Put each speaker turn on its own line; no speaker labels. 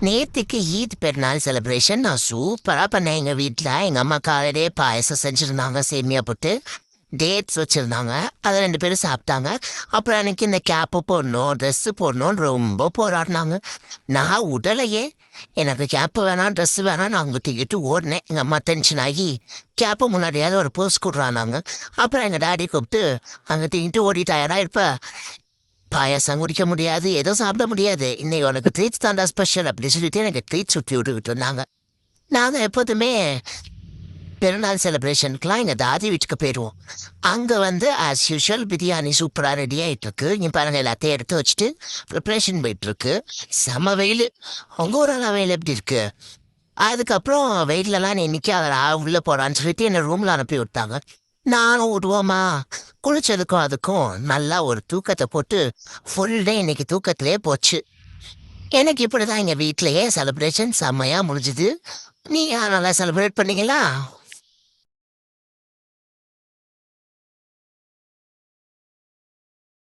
நேத்திக்கு ஈத் பெருநாள் செலிப்ரேஷன் நான் சூப்பரா பண்ணேன் எங்க வீட்ல. எங்க அம்மா காலையிலேயே பாயசம் செஞ்சிருந்தாங்க, சேமியா போட்டு டேட்ஸ் வச்சிருந்தாங்க. அதை 2 பேரும் சாப்பிட்டாங்க. அப்புறம் எனக்கு இந்த கேப்பு போடணும், ட்ரெஸ்ஸு போடணும்னு ரொம்ப போராடினாங்க. நான் உடலையே. எனக்கு கேப்பு வேணாம், ட்ரெஸ்ஸு வேணாம், நான் அங்கே தூக்கிட்டு ஓடினேன். எங்கள் அம்மா டென்ஷன் ஆகி கேப்பு முன்னாடியாவது ஒரு போஸ் கொடுறானாங்க. அப்புறம் எங்கள் டாடி கூப்பிட்டு அங்கே தூக்கிட்டு ஓடிட்டாயடா இருப்ப, பாயாசம் குடிக்க முடியாது, எதுவும் சாப்பிட முடியாது, இன்னைக்கு உனக்கு ட்ரீட்ஸ் தாண்டா ஸ்பெஷல் அப்படி சொல்லிட்டு எனக்கு ட்ரீட் சுற்றி விட்டுக்கிட்டு இருந்தாங்க. நாங்கள் எப்போதுமே பிறநாள் செலிப்ரேஷனுக்குலாம் எங்கள் தாதி வீட்டுக்கு போயிடுவோம். அங்கே வந்து ஆஸ் யூஷுவல் பிரியாணி சூப்பராக ரெடி ஆகிட்டு இருக்கு. இங்கே பாருங்க எல்லாத்தையும் எடுத்து வச்சுட்டு ப்ரிப்ரேஷன் போயிட்டு இருக்கு. செம வெயில். உங்கள் ஊரெல்லாம் வெயில் எப்படி இருக்கு? அதுக்கப்புறம் வெயிலெல்லாம் நீ நிற்காதடா உள்ளே போகிறான்னு சொல்லிட்டு என்னை ரூமில் அனுப்பி விட்டாங்க. நானும் விடுவோமா, குளிச்சதுக்கும் அதுக்கும் நல்லா ஒரு தூக்கத்தை போட்டு ஃபுல் டே இன்னைக்கு தூக்கத்திலே போச்சு. எனக்கு இப்படிதான் எங்கள் வீட்டிலேயே செலிப்ரேஷன் செம்மையாக முடிஞ்சுது. நீ நல்லா செலிப்ரேட் பண்ணீங்களா?